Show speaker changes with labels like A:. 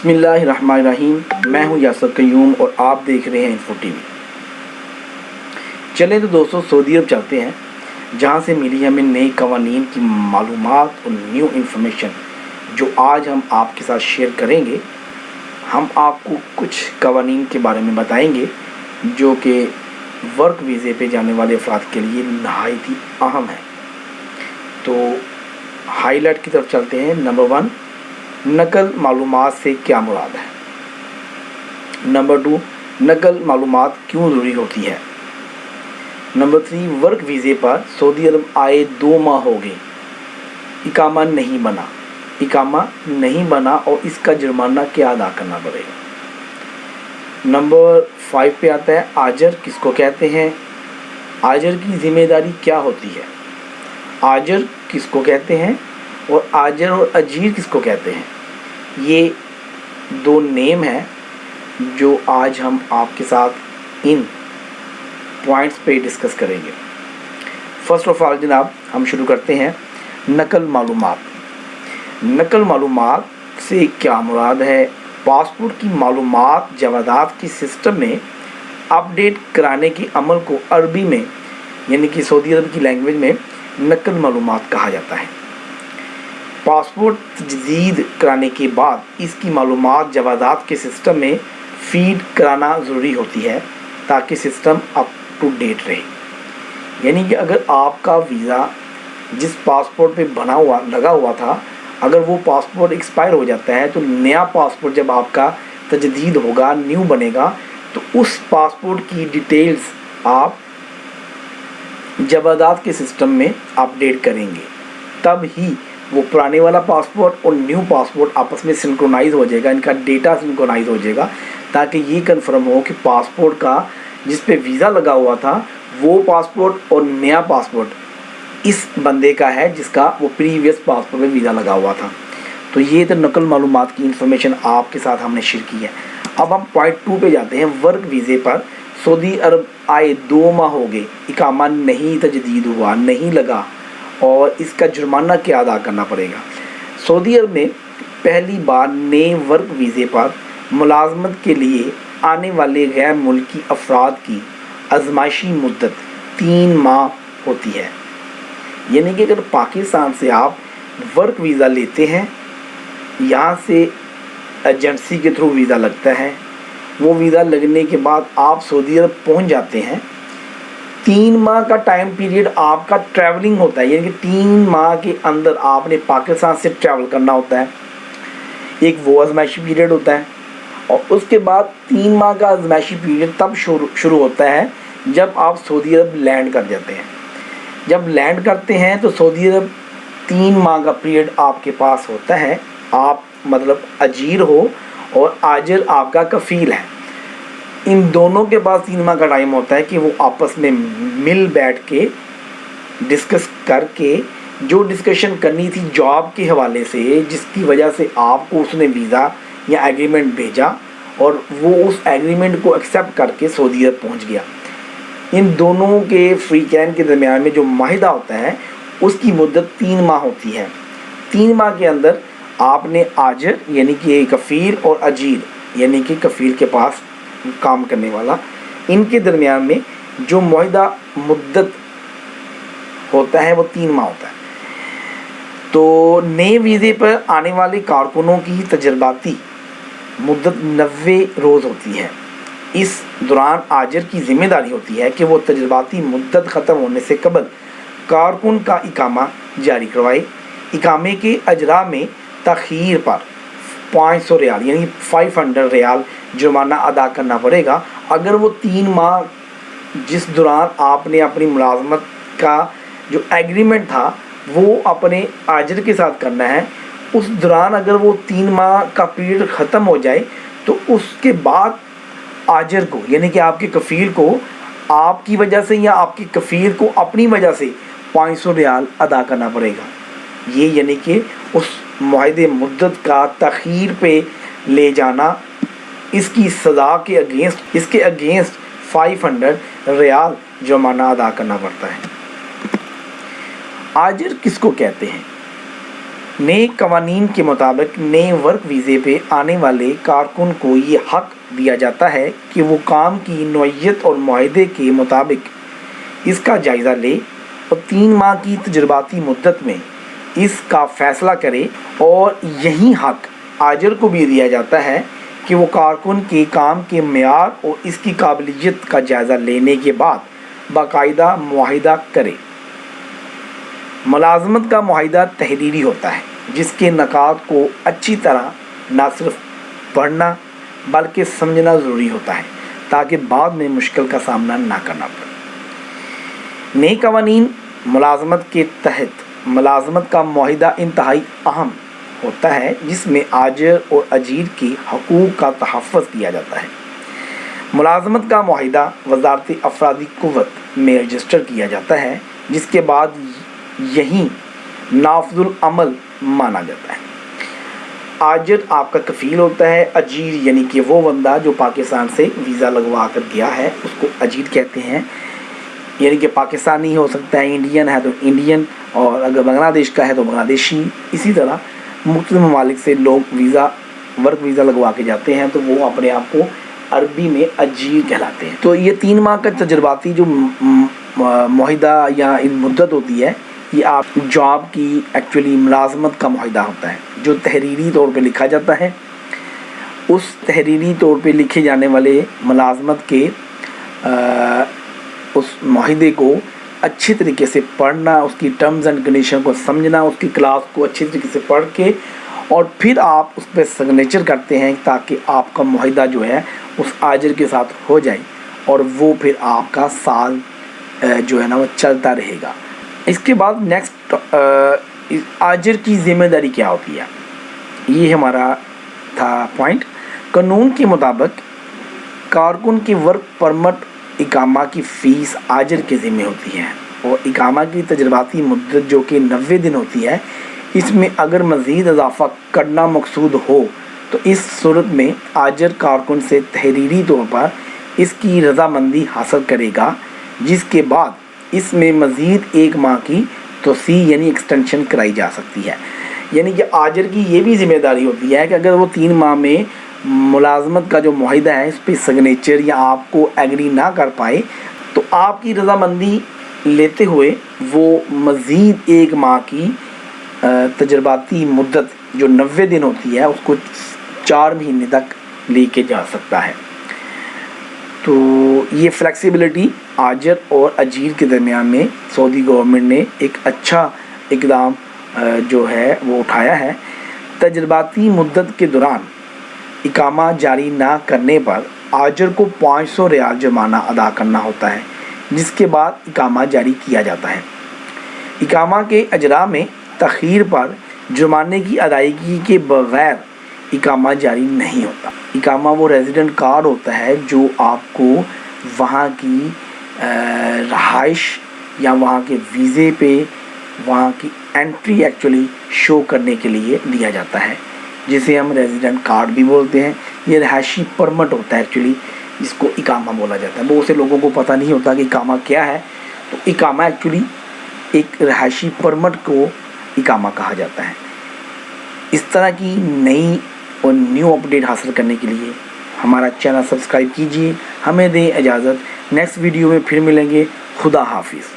A: بسم اللہ الرحمن الرحیم. میں ہوں یاسر قیوم اور آپ دیکھ رہے ہیں انفو ٹی وی. چلیں تو دوستوں سعودی عرب چلتے ہیں, جہاں سے ملی ہمیں نئے قوانین کی معلومات اور نیو انفارمیشن جو آج ہم آپ کے ساتھ شیئر کریں گے. ہم آپ کو کچھ قوانین کے بارے میں بتائیں گے جو کہ ورک ویزے پہ جانے والے افراد کے لیے نہایت ہی اہم ہے. تو ہائی لائٹ کی طرف چلتے ہیں. نمبر 1, نقل معلومات سے کیا مراد ہے. نمبر 2, نقل معلومات کیوں ضروری ہوتی ہے. نمبر 3, ورک ویزے پر سعودی عرب آئے 2 ماہ ہو گئے, اقامہ نہیں بنا اور اس کا جرمانہ کیا ادا کرنا پڑے گا. نمبر 5 پہ آتا ہے آجر کس کو کہتے ہیں, آجر کی ذمہ داری کیا ہوتی ہے, آجر کس کو کہتے ہیں اور آجر اور اجیر کس کو کہتے ہیں. یہ 2 نیم ہیں جو آج ہم آپ کے ساتھ ان پوائنٹس پہ ڈسکس کریں گے. فرسٹ آف آل جناب ہم شروع کرتے ہیں نقل معلومات. نقل معلومات سے کیا مراد ہے. پاسپورٹ کی معلومات جوادات کی سسٹم میں اپڈیٹ کرانے کے عمل کو عربی میں یعنی کہ سعودی عرب کی لینگویج میں نقل معلومات کہا جاتا ہے. پاسپورٹ تجدید کرانے کے بعد اس کی معلومات جوادات کے سسٹم میں فیڈ کرانا ضروری ہوتی ہے تاکہ سسٹم اپ ٹو ڈیٹ رہے. یعنی کہ اگر آپ کا ویزا جس پاسپورٹ پہ لگا ہوا تھا, اگر وہ پاسپورٹ ایکسپائر ہو جاتا ہے تو نیا پاسپورٹ جب آپ کا تجدید ہوگا, نیو بنے گا, تو اس پاسپورٹ کی ڈیٹیلز آپ جوادات کے سسٹم میں اپڈیٹ کریں گے. تب ہی وہ پرانے والا پاسپورٹ اور نیو پاسپورٹ آپس میں سنکرونائز ہو جائے گا, ان کا ڈیٹا سنکرونائز ہو جائے گا, تاکہ یہ کنفرم ہو کہ پاسپورٹ کا جس پہ ویزا لگا ہوا تھا وہ پاسپورٹ اور نیا پاسپورٹ اس بندے کا ہے جس کا وہ پریویس پاسپورٹ میں ویزا لگا ہوا تھا. تو یہ تو نقل معلومات کی انفارمیشن آپ کے ساتھ ہم نے شیئر کی ہے. اب ہم پوائنٹ 2 پہ جاتے ہیں. ورک ویزے پر سعودی عرب آئے 2 ماہ ہو گئے, اقامہ نہیں تجدید ہوا, نہیں لگا, اور اس کا جرمانہ کیا ادا کرنا پڑے گا. سعودی عرب میں پہلی بار نئے ورک ویزے پر ملازمت کے لیے آنے والے غیر ملکی افراد کی آزمائشی مدت 3 ماہ ہوتی ہے. یعنی کہ اگر پاکستان سے آپ ورک ویزا لیتے ہیں, یہاں سے ایجنسی کے تھرو ویزا لگتا ہے, وہ ویزا لگنے کے بعد آپ سعودی عرب پہنچ جاتے ہیں, 3 ماہ کا ٹائم پیریڈ آپ کا ٹریولنگ ہوتا ہے. یعنی کہ 3 ماہ کے اندر آپ نے پاکستان سے ٹریول کرنا ہوتا ہے. ایک وہ آزمائشی پیریڈ ہوتا ہے, اور اس کے بعد 3 ماہ کا آزمائشی پیریڈ تب شروع ہوتا ہے جب آپ سعودی عرب لینڈ کر جاتے ہیں. جب لینڈ کرتے ہیں تو سعودی عرب 3 ماہ کا پیریڈ آپ کے پاس ہوتا ہے. آپ مطلب اجیر ہو اور آجر آپ کا کفیل ہے, ان دونوں کے پاس 3 ماہ کا ٹائم ہوتا ہے کہ وہ آپس میں مل بیٹھ کے ڈسکس کر کے جو ڈسکشن کرنی تھی جاب کے حوالے سے, جس کی وجہ سے آپ کو اس نے ویزا یا ایگریمنٹ بھیجا اور وہ اس ایگریمنٹ کو ایکسیپٹ کر کے سعودی عرب پہنچ گیا, ان دونوں کے فریقین کے درمیان میں جو معاہدہ ہوتا ہے اس کی مدت 3 ماہ ہوتی ہے. 3 ماہ کے اندر آپ نے آجر یعنی کہ کفیل اور اجیر یعنی کہ کفیل کے پاس کام کرنے والا, ان کے درمیان میں جو معاہدہ مدت ہوتا ہے وہ 3 ماہ ہوتا ہے. تو نئے ویزے پر آنے والے کارکنوں کی تجرباتی مدت 90 روز ہوتی ہے. اس دوران آجر کی ذمہ داری ہوتی ہے کہ وہ تجرباتی مدت ختم ہونے سے قبل کارکن کا اقامہ جاری کروائے. اقامے کے اجراء میں تاخیر پر 500 ریال یعنی 500 ریال جرمانہ ادا کرنا پڑے گا. اگر وہ 3 ماہ جس دوران آپ نے اپنی ملازمت کا جو ایگریمنٹ تھا وہ اپنے آجر کے ساتھ کرنا ہے, اس دوران اگر وہ 3 ماہ کا پیریڈ ختم ہو جائے تو اس کے بعد آجر کو یعنی کہ آپ کے کفیل کو آپ کی وجہ سے یا آپ کے کفیل کو اپنی وجہ سے 500 ریال ادا کرنا پڑے گا. یہ یعنی کہ اس معاہدے مدت کا تاخیر پہ لے جانا, اس کی سزا کے اگینسٹ 500 ریال جرمانہ ادا کرنا پڑتا ہے. آجر کس کو کہتے ہیں. نئے قوانین کے مطابق نئے ورک ویزے پہ آنے والے کارکن کو یہ حق دیا جاتا ہے کہ وہ کام کی نوعیت اور معاہدے کے مطابق اس کا جائزہ لے اور 3 ماہ کی تجرباتی مدت میں اس کا فیصلہ کرے، اور یہی حق آجر کو بھی دیا جاتا ہے کہ وہ کارکن کے کام کے معیار اور اس کی قابلیت کا جائزہ لینے کے بعد باقاعدہ معاہدہ کرے۔ ملازمت کا معاہدہ تحریری ہوتا ہے، جس کے نکات کو اچھی طرح نہ صرف پڑھنا بلکہ سمجھنا ضروری ہوتا ہے تاکہ بعد میں مشکل کا سامنا نہ کرنا پڑے۔ نئے قوانین ملازمت کے تحت ملازمت کا معاہدہ انتہائی اہم ہوتا ہے، جس میں آجر اور اجیر کے حقوق کا تحفظ کیا جاتا ہے۔ ملازمت کا معاہدہ وزارت افرادی قوت میں رجسٹر کیا جاتا ہے، جس کے بعد یہی نافذ العمل مانا جاتا ہے۔ آجر آپ کا کفیل ہوتا ہے، اجیر یعنی کہ وہ بندہ جو پاکستان سے ویزا لگوا کر گیا ہے اس کو اجیر کہتے ہیں، یعنی کہ پاکستانی ہو سکتا ہے، انڈین ہے تو انڈین، اور اگر بنگلہ دیش کا ہے تو بنگلہ دیشی۔ اسی طرح مختلف ممالک سے لوگ ورک ویزا لگوا کے جاتے ہیں تو وہ اپنے آپ کو عربی میں اجیر کہلاتے ہیں۔ تو یہ 3 ماہ کا تجرباتی جو معاہدہ یا مدت ہوتی ہے، یہ آپ جاب کی ایکچولی ملازمت کا معاہدہ ہوتا ہے جو تحریری طور پہ لکھا جاتا ہے۔ اس تحریری طور پہ لکھے جانے والے ملازمت کے اس معاہدے کو اچھی طریقے سے پڑھنا، اس کی ٹرمز اینڈ کنڈیشن کو سمجھنا، اس کی کلاس کو اچھی طریقے سے پڑھ کے اور پھر آپ اس پہ سگنیچر کرتے ہیں تاکہ آپ کا معاہدہ جو ہے اس آجر کے ساتھ ہو جائے اور وہ پھر آپ کا سال جو ہے نا وہ چلتا رہے گا۔ اس کے بعد نیکسٹ آجر کی ذمہ داری کیا ہوتی ہے، یہ ہمارا تھا پوائنٹ۔ قانون کے مطابق کارکن کی ورک پرمٹ اقامہ کی فیس آجر کے ذمہ ہوتی ہے، اور اقامہ کی تجرباتی مدت جو کہ 90 دن ہوتی ہے، اس میں اگر مزید اضافہ کرنا مقصود ہو تو اس صورت میں آجر کارکن سے تحریری طور پر اس کی رضامندی حاصل کرے گا، جس کے بعد اس میں مزید 1 ماہ کی توسیع یعنی ایکسٹینشن کرائی جا سکتی ہے۔ یعنی کہ آجر کی یہ بھی ذمہ داری ہوتی ہے کہ اگر وہ 3 ماہ میں ملازمت کا جو معاہدہ ہے اس پہ سگنیچر یا آپ کو ایگری نہ کر پائے تو آپ کی رضامندی لیتے ہوئے وہ مزید 1 ماہ کی تجرباتی مدت جو 90 دن ہوتی ہے اس کو 4 مہینے تک لے کے جا سکتا ہے۔ تو یہ فلیکسیبلٹی آجر اور اجیر کے درمیان میں سعودی گورنمنٹ نے ایک اچھا اقدام جو ہے وہ اٹھایا ہے۔ تجرباتی مدت کے دوران اقامہ جاری نہ کرنے پر آجر کو 500 ریال جرمانہ ادا کرنا ہوتا ہے، جس کے بعد اقامہ جاری کیا جاتا ہے۔ اقامہ کے اجراء میں تاخیر پر جرمانے کی ادائیگی کے بغیر اقامہ جاری نہیں ہوتا۔ اقامہ وہ ریزیڈنٹ کارڈ ہوتا ہے جو آپ کو وہاں کی رہائش یا وہاں کے ویزے پہ وہاں کی انٹری ایکچولی شو کرنے کے لیے دیا جاتا ہے، جسے ہم ریزیڈنٹ کارڈ بھی بولتے ہیں۔ یہ رہائشی پرمٹ ہوتا ہے ایکچولی، جس کو اقامہ بولا جاتا ہے۔ بہت سے لوگوں کو پتہ نہیں ہوتا کہ اقامہ کیا ہے، تو اقامہ ایکچولی ایک رہائشی پرمٹ کو اقامہ کہا جاتا ہے۔ اس طرح کی نئی اور نیو اپڈیٹ حاصل کرنے کے لیے ہمارا چینل سبسکرائب کیجیے۔ ہمیں دیں اجازت، نیکسٹ ویڈیو میں پھر ملیں گے۔ خدا حافظ۔